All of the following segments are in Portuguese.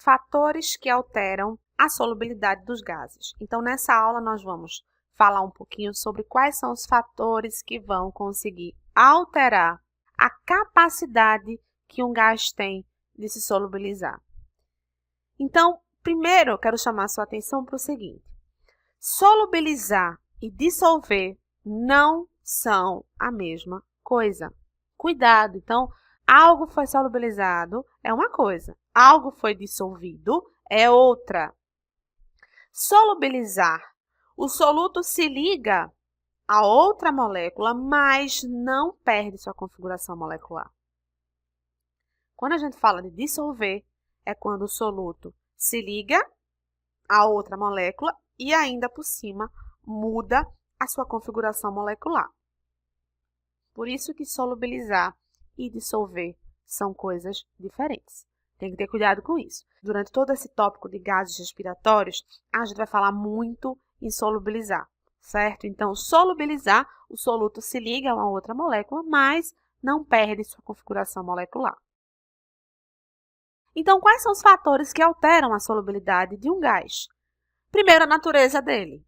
fatores que alteram a solubilidade dos gases. Então, nessa aula, nós vamos falar um pouquinho sobre quais são os fatores que vão conseguir alterar a capacidade que um gás tem de se solubilizar. Então, primeiro, eu quero chamar a sua atenção para o seguinte: solubilizar e dissolver não são a mesma coisa. Cuidado! Então, algo foi solubilizado é uma coisa, algo foi dissolvido é outra. Solubilizar. O soluto se liga a outra molécula, mas não perde sua configuração molecular. Quando a gente fala de dissolver, é quando o soluto se liga a outra molécula e ainda por cima muda a sua configuração molecular. Por isso que solubilizar e dissolver são coisas diferentes. Tem que ter cuidado com isso. Durante todo esse tópico de gases respiratórios, a gente vai falar muito em solubilizar, certo? Então, solubilizar, o soluto se liga a uma outra molécula, mas não perde sua configuração molecular. Então, quais são os fatores que alteram a solubilidade de um gás? Primeiro, a natureza dele,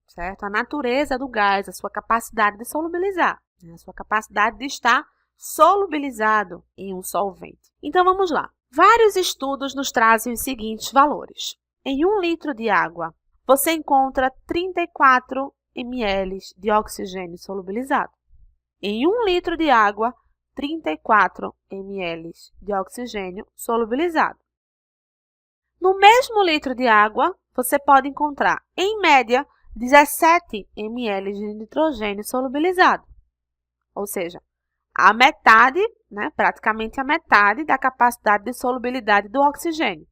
certo? A natureza do gás, a sua capacidade de solubilizar, a sua capacidade de estar solubilizado em um solvente. Então, vamos lá. Vários estudos nos trazem os seguintes valores. Em 1 litro de água, você encontra 34 ml de oxigênio solubilizado. Em 1 litro de água, 34 ml de oxigênio solubilizado. No mesmo litro de água, você pode encontrar, em média, 17 ml de nitrogênio solubilizado. Ou seja, a metade, praticamente a metade da capacidade de solubilidade do oxigênio.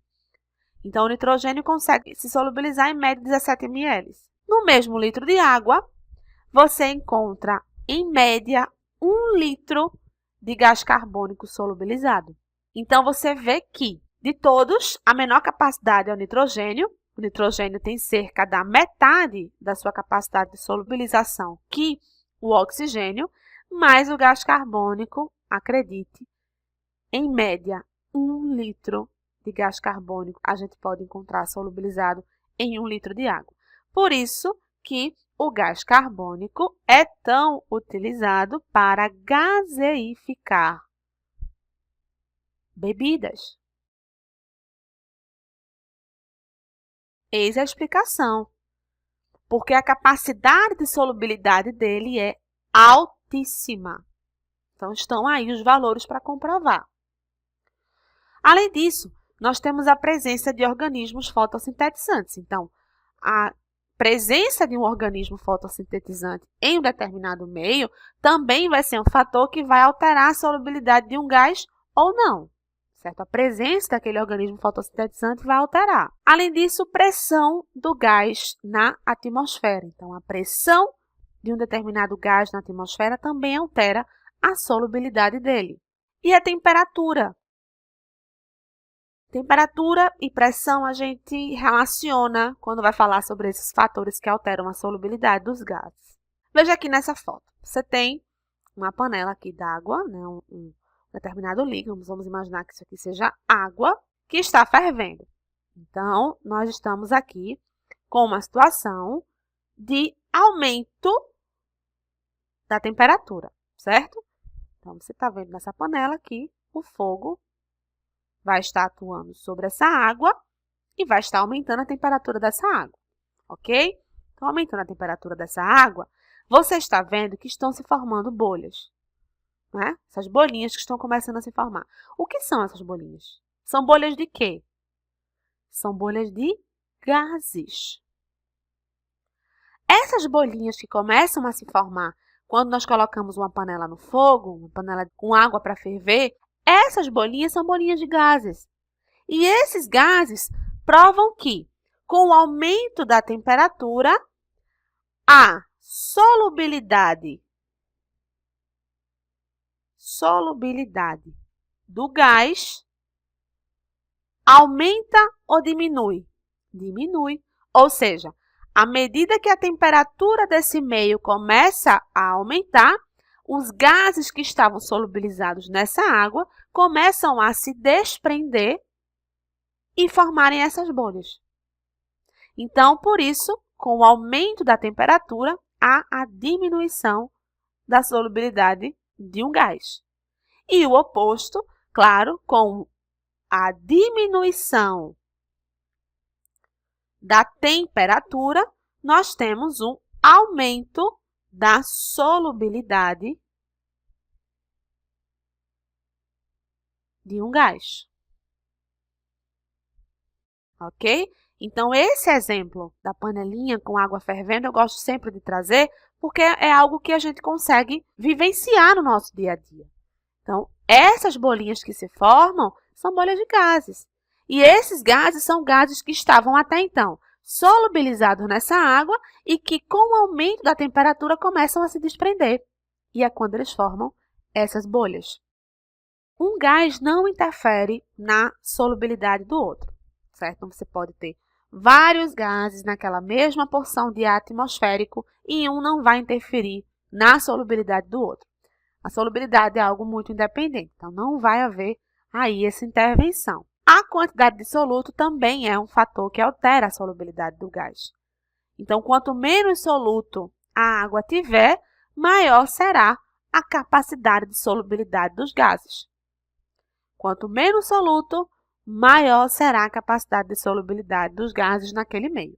Então, o nitrogênio consegue se solubilizar em média 17 ml. No mesmo litro de água, você encontra, em média, 1 litro de gás carbônico solubilizado. Então, você vê que, de todos, a menor capacidade é o nitrogênio. O nitrogênio tem cerca da metade da sua capacidade de solubilização que o oxigênio, mas o gás carbônico, acredite, em média, 1 litro de gás carbônico a gente pode encontrar solubilizado em 1 litro de água. Por isso que o gás carbônico é tão utilizado para gaseificar bebidas. Eis a explicação. Porque a capacidade de solubilidade dele é altíssima. Então, estão aí os valores para comprovar. Além disso, nós temos a presença de organismos fotossintetizantes. Então, a presença de um organismo fotossintetizante em um determinado meio também vai ser um fator que vai alterar a solubilidade de um gás ou não. Certo? A presença daquele organismo fotossintetizante vai alterar. Além disso, pressão do gás na atmosfera. Então, a pressão de um determinado gás na atmosfera também altera a solubilidade dele. E a temperatura. Temperatura e pressão a gente relaciona quando vai falar sobre esses fatores que alteram a solubilidade dos gases. Veja aqui nessa foto. Você tem uma panela aqui d'água, um determinado líquido. Vamos imaginar que isso aqui seja água que está fervendo. Então, nós estamos aqui com uma situação de aumento da temperatura, certo? Então, você está vendo nessa panela aqui, o fogo vai estar atuando sobre essa água e vai estar aumentando a temperatura dessa água, ok? Então, aumentando a temperatura dessa água, você está vendo que estão se formando bolhas, né? Essas bolinhas que estão começando a se formar. O que são essas bolinhas? São bolhas de quê? São bolhas de gases. Essas bolinhas que começam a se formar quando nós colocamos uma panela no fogo, uma panela com água para ferver, essas bolinhas são bolinhas de gases. E esses gases provam que, com o aumento da temperatura, a solubilidade do gás aumenta ou diminui? Diminui. Ou seja, à medida que a temperatura desse meio começa a aumentar, os gases que estavam solubilizados nessa água começam a se desprender e formarem essas bolhas. Então, por isso, com o aumento da temperatura, há a diminuição da solubilidade de um gás. E o oposto, claro, com a diminuição da temperatura, nós temos um aumento da solubilidade de um gás. Ok? Então, esse exemplo da panelinha com água fervendo, eu gosto sempre de trazer, porque é algo que a gente consegue vivenciar no nosso dia a dia. Então, essas bolinhas que se formam são bolhas de gases. E esses gases são gases que estavam até então solubilizados nessa água e que, com o aumento da temperatura, começam a se desprender. E é quando eles formam essas bolhas. Um gás não interfere na solubilidade do outro, certo? Então, você pode ter vários gases naquela mesma porção de ar atmosférico e um não vai interferir na solubilidade do outro. A solubilidade é algo muito independente, então não vai haver aí essa intervenção. A quantidade de soluto também é um fator que altera a solubilidade do gás. Então, quanto menos soluto a água tiver, maior será a capacidade de solubilidade dos gases. Quanto menos soluto, maior será a capacidade de solubilidade dos gases naquele meio.